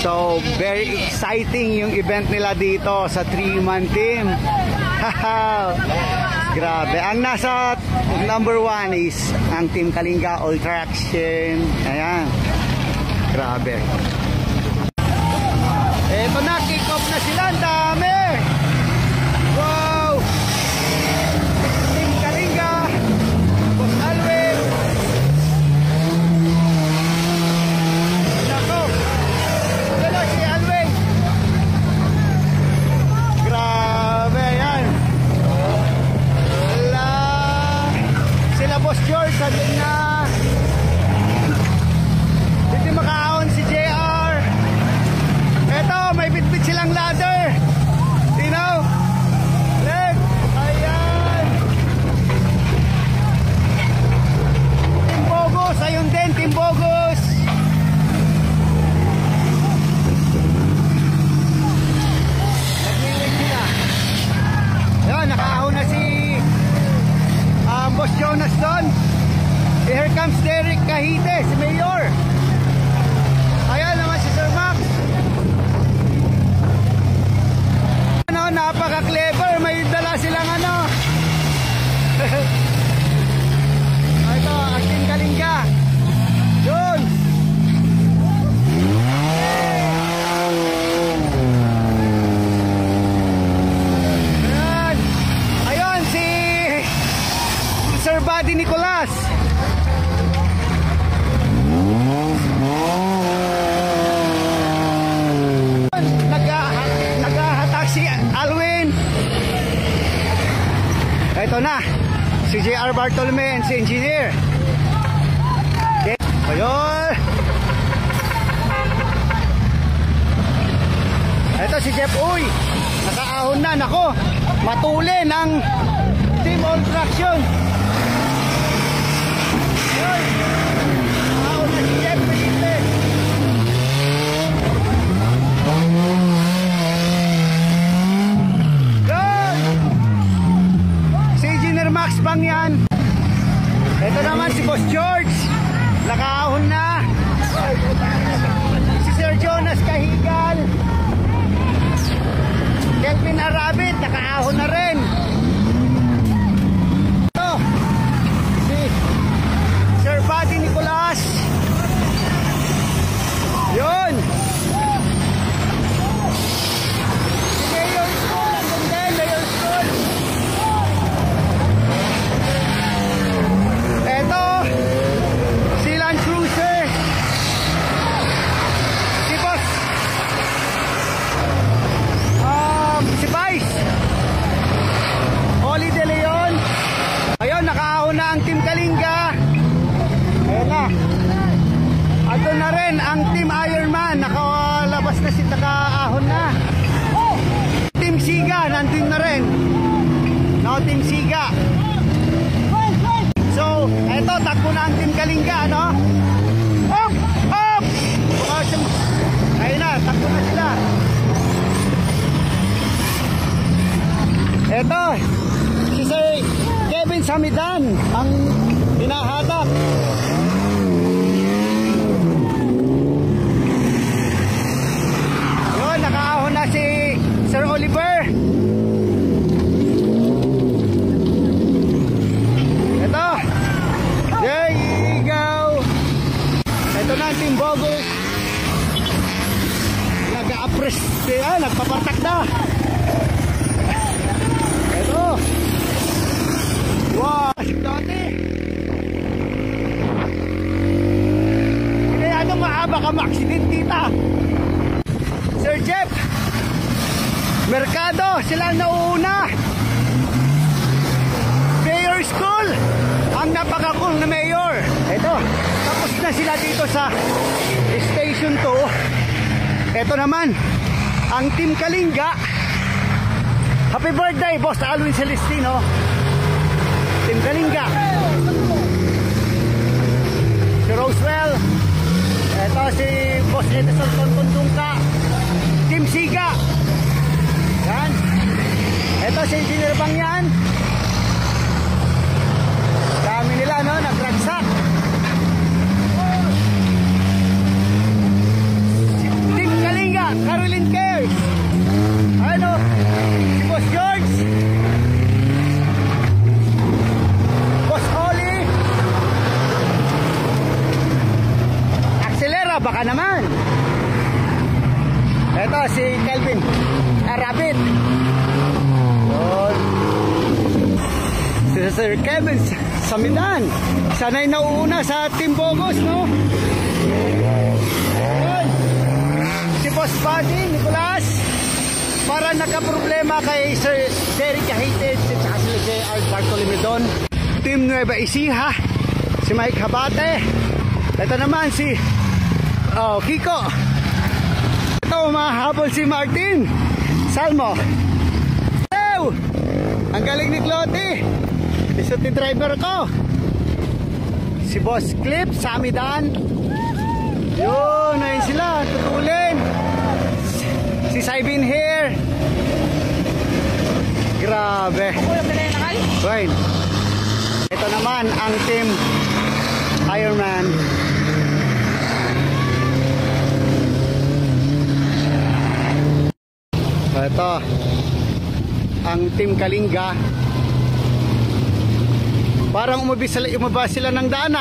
So, very exciting yung event nila dito sa 3-man team. Grabe. Ang nasa number 1 is ang Team Kalinga All Traction. Ayan. Grabe. Eto na, kick off na sila. Ang dami. Wow. Team Kalinga. Boss Alwin. Nako. Hello si Alwin. Grabe yan. Wala. Sila Boss George sabi na hindi makaahon si JR. Eto, may bitbit silang ladder. Tinaw. Leg. Ayan. Team Bogos. Ayun din, Team Bogos. Nag-iwig sila. Ayun, nakaahon na si Boss Jonas doon. Here comes Derek Kahite, si Mayor. Ayan naman si Sir Max. Ano, napaka-clever. May dala silang ano. Ito, ang Team Kalinga. Yun. Ayan. Ayun, si Sir Buddy Nicolas. Naghahatak si Alwin. Ito na si JR Bartolome and si Engineer. Okay. Ayun. Ito si Jeff Uy. Nakaahon na. Nako, matulin ang Team All Traction. Ayun. Nakaahon na si Jeff Felipe. Max bang yan. Ito naman si Boss George. Nakaahon na. Si Sir Jonas Kahigal. Kelvin Arabit. Nakaahon na rin. Ito si Sir Buddy Nicolas. Yun. Si Mayor School. Andun din, Mayor School. Eto, si Land Cruiser, si Boss, si Vice, Oli De Leon. Ayun, nakaahon na ang Team Kalinga. Ayun na. Ato na rin ang Team Ironman. Nakalabas na si nakaahon na. Team Siga, nandun na rin. No, Team Siga. So, eto, takbo na ang Team Kalinga, no? Up! Up! Ayun na, takbo na sila. Eto, si Sir Kevin Samidan, ang hinahatak. Yun, nakaahon na si Sir Oliver. Ito, there you go. Ito na ang Team Bogos. Nag-a-appress, nagpapartak na. Ito. Wow, dati. Kaya ano maaba ka ma-accident, tita. Sir Jeff Mercado, sila nauuna. Mayor School, ang napaka-cool na mayor. Ito, tapos na sila dito sa Station 2. Ito naman, ang Team Kalinga. Happy birthday, Boss Alwin Celestino. Team Kalinga. Si Roswell. Ito si Boss Edison Tontundungka. Team Siga. Yan. Ito si Engineer Bangyan. Dami nila, no? Nagragsak. Team Kalinga. Ito si Kelvin Rabbit. Yun. Si Sir Kevin Samidan. Sana'y nauuna sa Team Bogos, no? Yun. Si Boss Buddy Nicolas. Para nakaproblema kay Sir Derek Cahited at saka sila J.R. Bartolome doon. Team Nueva Ecija, si Mike Habate. Ito naman si Kiko. Ito mahabol si Martin Salmo. Hello! Ang galing ni Cloti. Isot ni driver ko. Si Boss Clip Samidan. Yun, ayun sila, tutulin. Si Saibin here. Grabe. Right. Ito naman ang Team Ironman. Ito ang Team Kalinga. Parang umabas sila ng daan.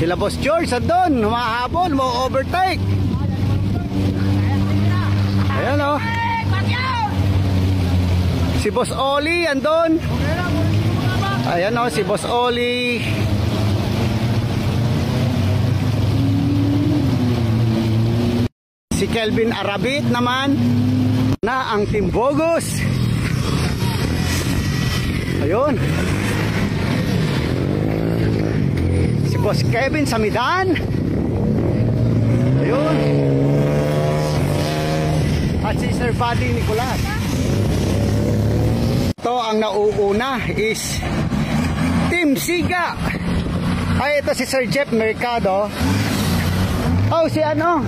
Sila Boss George andun, humahabol, overtake. Ayan o. Si Boss Oli andun. Ayan o, si Boss Oli. Si Kelvin Arabit naman na ang Team Bogos. Ayun. Boss Kevin Samidan. Ayun. At si Sir Buddy Nicolas. Ito ang nauuna is Team Siga. Ay, ito si Sir Jeff Mercado. Oh, si ano?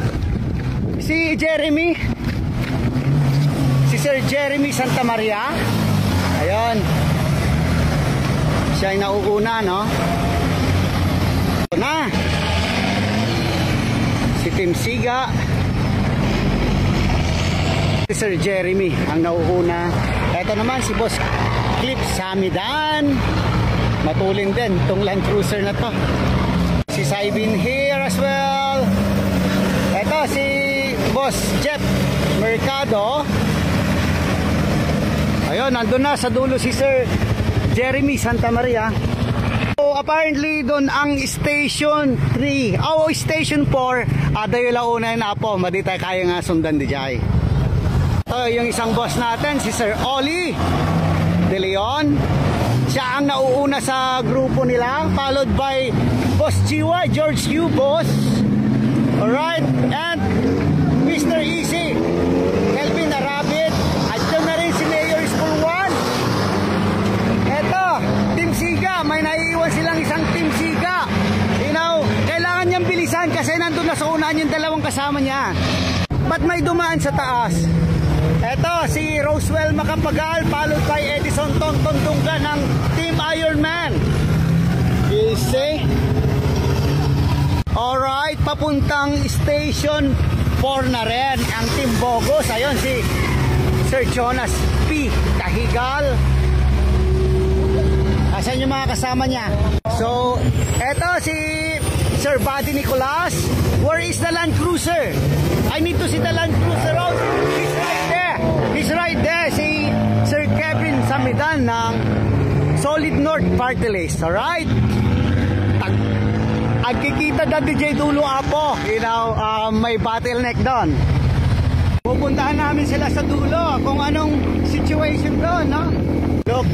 Si Jeremy. Si Sir Jeremy Santa Maria. Ayun. Siya ay nauuna, no? Na si Team Siga, si Sir Jeremy ang nauuna. Ito naman si Boss Clip Samidan, matulin din itong Land Cruiser na to. Si Saibin here as well. Ito si Boss Jeff Mercado. Ayun, nandun na sa dulo si Sir Jeremy Santa Maria. So apparently doon ang Station 3 Station 4 dayo launa na po, madi tayo kaya nga sundan di jay. Ito yung isang boss natin, si Sir Oli De Leon. Siya ang nauuna sa grupo nila, followed by Boss Chiwa, George Yu, Boss. Alright, and Mr. Easy, Kelvin Arabit. At dyan na rin si Mayor School 1. Eto, Team Siga, may naiiwan silang isang Team Siga. You know, kailangan niyang bilisan kasi nandun na sa unahan yung dalawang kasama niya. Ba't may dumaan sa taas? Eto, si Roswell Makapagal, followed by Edison Tongtongtongga ng Team Ironman. You see? Alright, papuntang Station 4 na rin ang Team Bogos. Ayun, si Sir Jonas P. Kahigal. Asan yung mga kasama niya? So, eto si Sir Buddy Nicolas. Where is the Land Cruiser? I need to see the Land Cruiser out. He's right there. He's right there. Si Sir Kevin Samidan ng Solid North Party List. Alright? Agkikita na DJ Dulo Apo. You know, may bottleneck doon. Pupuntahan namin sila sa dulo kung anong situation doon, no? Look.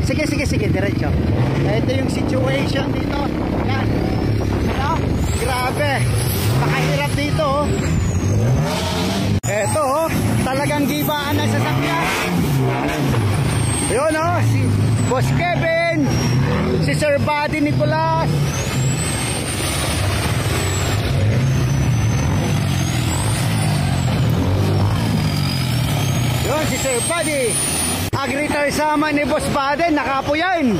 Sige, diretso. Ito yung situation dito. Yan. Ano? Grabe. Nakahirap dito, oh. Ito, oh. Talagang gibaan ang sasakyan. Yun, oh. Si Boss Kevin. Si Sir Buddy Nicolas. Yun, si Sir Buddy. Agritar sama ni Boss Baden, nakapo yan.